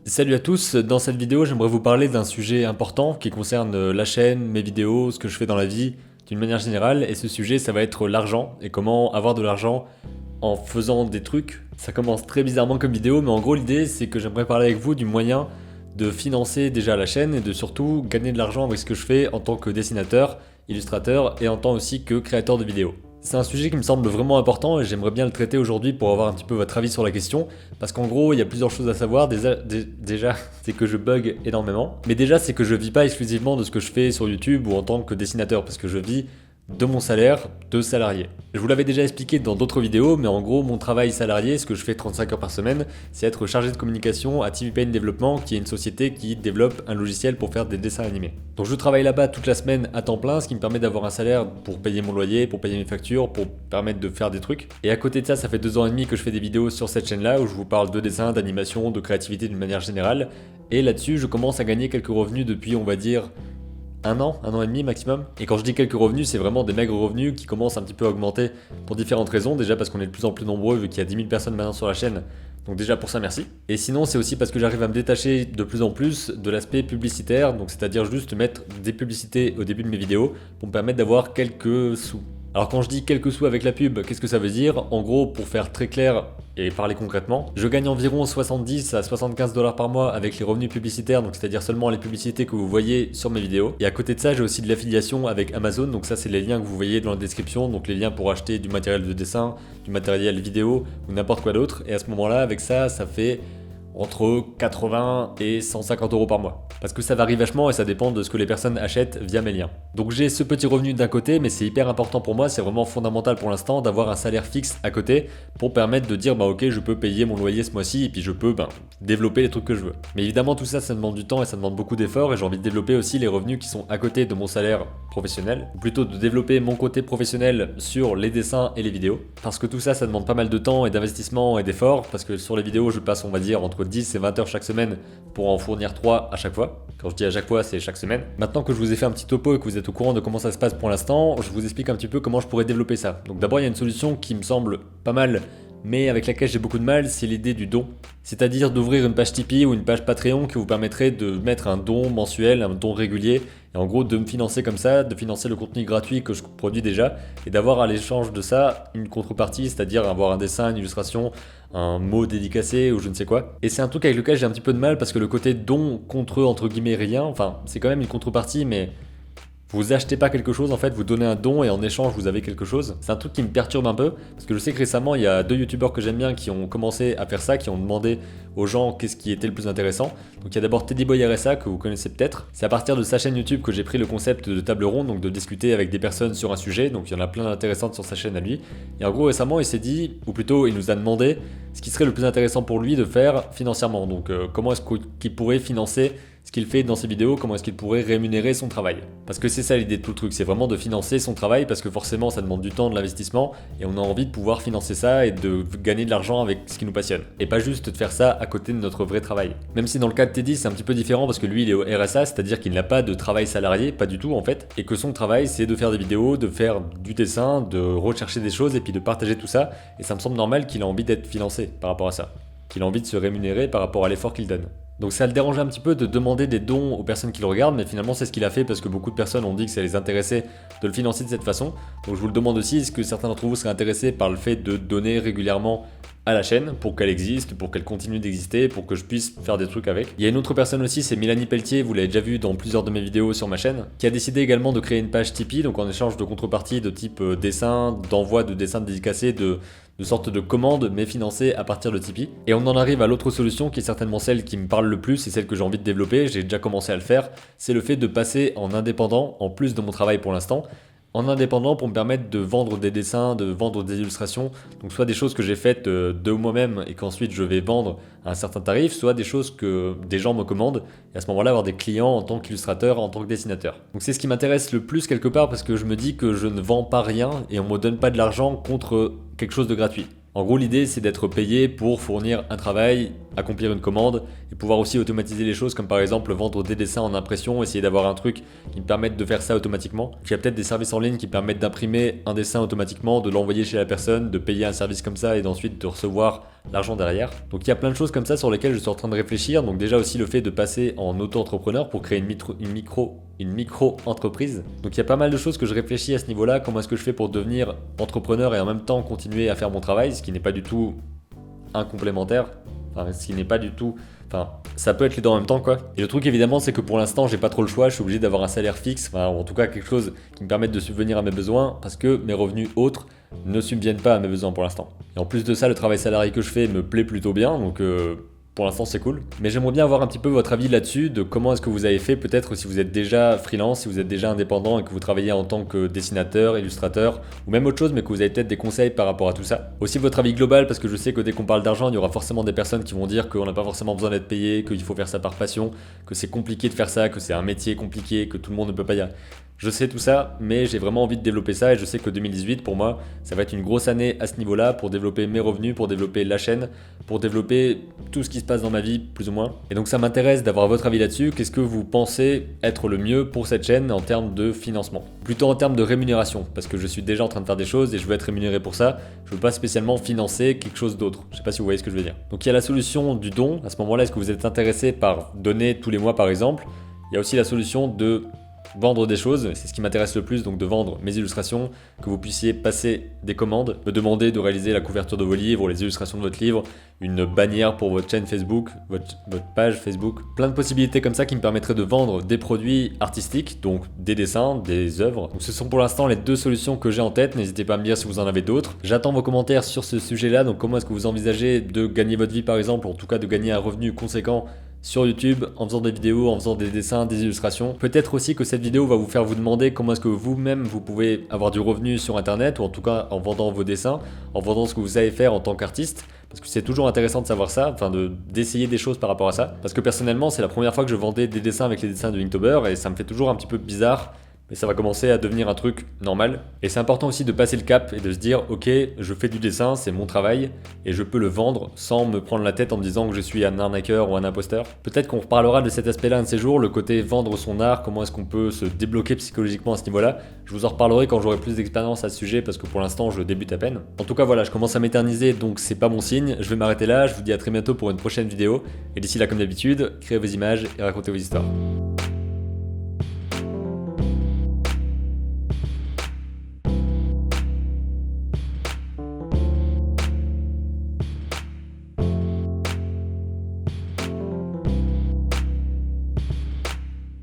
Salut à tous, dans cette vidéo j'aimerais vous parler d'un sujet important qui concerne la chaîne, mes vidéos, ce que je fais dans la vie d'une manière générale, et ce sujet ça va être l'argent et comment avoir de l'argent en faisant des trucs. Ça commence très bizarrement comme vidéo, mais en gros l'idée c'est que j'aimerais parler avec vous du moyen de financer déjà la chaîne et de surtout gagner de l'argent avec ce que je fais en tant que dessinateur, illustrateur et en tant aussi que créateur de vidéos. C'est un sujet qui me semble vraiment important et j'aimerais bien le traiter aujourd'hui pour avoir un petit peu votre avis sur la question. Parce qu'en gros, il y a plusieurs choses à savoir. Déjà, c'est que je bug énormément. Mais déjà, c'est que je vis pas exclusivement de ce que je fais sur YouTube ou en tant que dessinateur. Parce que je vis de mon salaire de salarié. Je vous l'avais déjà expliqué dans d'autres vidéos, mais en gros, mon travail salarié, ce que je fais 35 heures par semaine, c'est être chargé de communication à TV Paint Développement, qui est une société qui développe un logiciel pour faire des dessins animés. Donc je travaille là-bas toute la semaine à temps plein, ce qui me permet d'avoir un salaire pour payer mon loyer, pour payer mes factures, pour permettre de faire des trucs. Et à côté de ça, ça fait 2 ans et demi que je fais des vidéos sur cette chaîne-là, où je vous parle de dessin, d'animation, de créativité d'une manière générale. Et là-dessus, je commence à gagner quelques revenus depuis, on va dire, un an et demi maximum. Et quand je dis quelques revenus, c'est vraiment des maigres revenus qui commencent un petit peu à augmenter pour différentes raisons. Déjà parce qu'on est de plus en plus nombreux, vu qu'il y a 10 000 personnes maintenant sur la chaîne. Donc déjà pour ça, merci. Et sinon, c'est aussi parce que j'arrive à me détacher de plus en plus de l'aspect publicitaire, donc c'est-à-dire juste mettre des publicités au début de mes vidéos pour me permettre d'avoir quelques sous. Alors quand je dis quelques sous avec la pub, qu'est-ce que ça veut dire? En gros, pour faire très clair et parler concrètement, je gagne environ 70 à 75 dollars par mois avec les revenus publicitaires, donc c'est-à-dire seulement les publicités que vous voyez sur mes vidéos. Et à côté de ça, j'ai aussi de l'affiliation avec Amazon, donc ça c'est les liens que vous voyez dans la description, donc les liens pour acheter du matériel de dessin, du matériel vidéo ou n'importe quoi d'autre. Et à ce moment-là, avec ça, ça fait entre 80 et 150 euros par mois. Parce que ça varie vachement et ça dépend de ce que les personnes achètent via mes liens. Donc j'ai ce petit revenu d'un côté, mais c'est hyper important pour moi, c'est vraiment fondamental pour l'instant d'avoir un salaire fixe à côté pour permettre de dire bah ok je peux payer mon loyer ce mois-ci et puis je peux développer les trucs que je veux. Mais évidemment tout ça ça demande du temps et ça demande beaucoup d'efforts et j'ai envie de développer aussi les revenus qui sont à côté de mon salaire professionnel, ou plutôt de développer mon côté professionnel sur les dessins et les vidéos. Parce que tout ça ça demande pas mal de temps et d'investissement et d'efforts, parce que sur les vidéos je passe on va dire entre 10 et 20 heures chaque semaine pour en fournir 3 à chaque fois. Quand je dis à chaque fois, c'est chaque semaine. Maintenant que je vous ai fait un petit topo et que vous êtes au courant de comment ça se passe pour l'instant, je vous explique un petit peu comment je pourrais développer ça. Donc d'abord, il y a une solution qui me semble pas mal, mais avec laquelle j'ai beaucoup de mal, c'est l'idée du don. C'est-à-dire d'ouvrir une page Tipeee ou une page Patreon qui vous permettrait de mettre un don mensuel, un don régulier, et en gros de me financer comme ça, de financer le contenu gratuit que je produis déjà, et d'avoir à l'échange de ça une contrepartie, c'est-à-dire avoir un dessin, une illustration, un mot dédicacé ou je ne sais quoi. Et c'est un truc avec lequel j'ai un petit peu de mal parce que le côté don contre entre guillemets rien, enfin c'est quand même une contrepartie, mais vous achetez pas quelque chose en fait, vous donnez un don et en échange vous avez quelque chose. C'est un truc qui me perturbe un peu parce que je sais que récemment il y a 2 youtubeurs que j'aime bien qui ont commencé à faire ça, qui ont demandé aux gens qu'est-ce qui était le plus intéressant. Donc il y a d'abord Teddy Boy RSA que vous connaissez peut-être. C'est à partir de sa chaîne YouTube que j'ai pris le concept de table ronde, donc de discuter avec des personnes sur un sujet. Donc il y en a plein d'intéressantes sur sa chaîne à lui. Et en gros récemment il s'est dit, ou plutôt il nous a demandé ce qui serait le plus intéressant pour lui de faire financièrement. Donc comment est-ce qu'il pourrait financer ce qu'il fait dans ses vidéos, comment est-ce qu'il pourrait rémunérer son travail. Parce que c'est ça l'idée de tout le truc, c'est vraiment de financer son travail parce que forcément ça demande du temps, de l'investissement et on a envie de pouvoir financer ça et de gagner de l'argent avec ce qui nous passionne. Et pas juste de faire ça à côté de notre vrai travail. Même si dans le cas de Teddy c'est un petit peu différent parce que lui il est au RSA, c'est-à-dire qu'il n'a pas de travail salarié, pas du tout en fait, et que son travail c'est de faire des vidéos, de faire du dessin, de rechercher des choses et puis de partager tout ça. Et ça me semble normal qu'il a envie d'être financé par rapport à ça, qu'il a envie de se rémunérer par rapport à l'effort qu'il donne. Donc ça le dérange un petit peu de demander des dons aux personnes qui le regardent, mais finalement c'est ce qu'il a fait parce que beaucoup de personnes ont dit que ça les intéressait de le financer de cette façon. Donc je vous le demande aussi, est-ce que certains d'entre vous seraient intéressés par le fait de donner régulièrement à la chaîne pour qu'elle existe, pour qu'elle continue d'exister, pour que je puisse faire des trucs avec. Il y a une autre personne aussi, c'est Mélanie Pelletier, vous l'avez déjà vu dans plusieurs de mes vidéos sur ma chaîne, qui a décidé également de créer une page Tipeee, donc en échange de contrepartie de type dessin, d'envoi de dessins dédicacés, de sorte de commande, mais financée à partir de Tipeee. Et on en arrive à l'autre solution qui est certainement celle qui me parle le plus et celle que j'ai envie de développer, j'ai déjà commencé à le faire, c'est le fait de passer en indépendant, en plus de mon travail pour l'instant, en indépendant pour me permettre de vendre des dessins, de vendre des illustrations, donc soit des choses que j'ai faites de moi-même et qu'ensuite je vais vendre à un certain tarif, soit des choses que des gens me commandent, et à ce moment-là avoir des clients en tant qu'illustrateur, en tant que dessinateur. Donc c'est ce qui m'intéresse le plus quelque part parce que je me dis que je ne vends pas rien et on me donne pas de l'argent contre quelque chose de gratuit. En gros, l'idée, c'est d'être payé pour fournir un travail, accomplir une commande et pouvoir aussi automatiser les choses, comme par exemple vendre des dessins en impression, essayer d'avoir un truc qui me permette de faire ça automatiquement. Il y a peut-être des services en ligne qui permettent d'imprimer un dessin automatiquement, de l'envoyer chez la personne, de payer un service comme ça et d'ensuite de recevoir l'argent derrière. Donc il y a plein de choses comme ça sur lesquelles je suis en train de réfléchir. Donc déjà aussi le fait de passer en auto-entrepreneur pour créer une micro-entreprise. Donc il y a pas mal de choses que je réfléchis à ce niveau-là. Comment est-ce que je fais pour devenir entrepreneur et en même temps continuer à faire mon travail, ce qui n'est pas du tout un complémentaire. Enfin, ce qui n'est pas du tout... Enfin, ça peut être les deux en même temps, quoi. Et le truc, évidemment, c'est que pour l'instant, j'ai pas trop le choix. Je suis obligé d'avoir un salaire fixe, enfin, ou en tout cas quelque chose qui me permette de subvenir à mes besoins, parce que mes revenus autres ne subviennent pas à mes besoins pour l'instant. Et en plus de ça, le travail salarié que je fais me plaît plutôt bien, donc pour l'instant, c'est cool. Mais j'aimerais bien avoir un petit peu votre avis là-dessus, de comment est-ce que vous avez fait, peut-être si vous êtes déjà freelance, si vous êtes déjà indépendant et que vous travaillez en tant que dessinateur, illustrateur, ou même autre chose, mais que vous avez peut-être des conseils par rapport à tout ça. Aussi votre avis global, parce que je sais que dès qu'on parle d'argent, il y aura forcément des personnes qui vont dire qu'on n'a pas forcément besoin d'être payé, qu'il faut faire ça par passion, que c'est compliqué de faire ça, que c'est un métier compliqué, que tout le monde ne peut pas y aller. Je sais tout ça, mais j'ai vraiment envie de développer ça et je sais que 2018, pour moi, ça va être une grosse année à ce niveau-là pour développer mes revenus, pour développer la chaîne, pour développer tout ce qui se passe dans ma vie, plus ou moins. Et donc ça m'intéresse d'avoir votre avis là-dessus. Qu'est-ce que vous pensez être le mieux pour cette chaîne en termes de financement? Plutôt en termes de rémunération, parce que je suis déjà en train de faire des choses et je veux être rémunéré pour ça. Je veux pas spécialement financer quelque chose d'autre. Je sais pas si vous voyez ce que je veux dire. Donc il y a la solution du don. À ce moment-là, est-ce que vous êtes intéressé par donner tous les mois, par exemple? Il y a aussi la solution de vendre des choses, c'est ce qui m'intéresse le plus, donc de vendre mes illustrations, que vous puissiez passer des commandes, me demander de réaliser la couverture de vos livres, les illustrations de votre livre, une bannière pour votre chaîne Facebook, votre page Facebook, plein de possibilités comme ça qui me permettraient de vendre des produits artistiques, donc des dessins, des œuvres. Donc ce sont pour l'instant les deux solutions que j'ai en tête, n'hésitez pas à me dire si vous en avez d'autres. J'attends vos commentaires sur ce sujet-là, donc comment est-ce que vous envisagez de gagner votre vie par exemple, ou en tout cas de gagner un revenu conséquent sur YouTube, en faisant des vidéos, en faisant des dessins, des illustrations. Peut-être aussi que cette vidéo va vous faire vous demander comment est-ce que vous-même vous pouvez avoir du revenu sur internet, ou en tout cas en vendant vos dessins, en vendant ce que vous savez faire en tant qu'artiste. Parce que c'est toujours intéressant de savoir ça, enfin d'essayer des choses par rapport à ça. Parce que personnellement, c'est la première fois que je vendais des dessins avec les dessins de Inktober et ça me fait toujours un petit peu bizarre. Mais ça va commencer à devenir un truc normal. Et c'est important aussi de passer le cap et de se dire ok, je fais du dessin, c'est mon travail et je peux le vendre sans me prendre la tête en me disant que je suis un arnaqueur ou un imposteur. Peut-être qu'on reparlera de cet aspect-là un de ces jours, le côté vendre son art, comment est-ce qu'on peut se débloquer psychologiquement à ce niveau-là. Je vous en reparlerai quand j'aurai plus d'expérience à ce sujet parce que pour l'instant je débute à peine. En tout cas voilà, je commence à m'éterniser donc c'est pas mon signe. Je vais m'arrêter là, je vous dis à très bientôt pour une prochaine vidéo. Et d'ici là comme d'habitude, créez vos images et racontez vos histoires.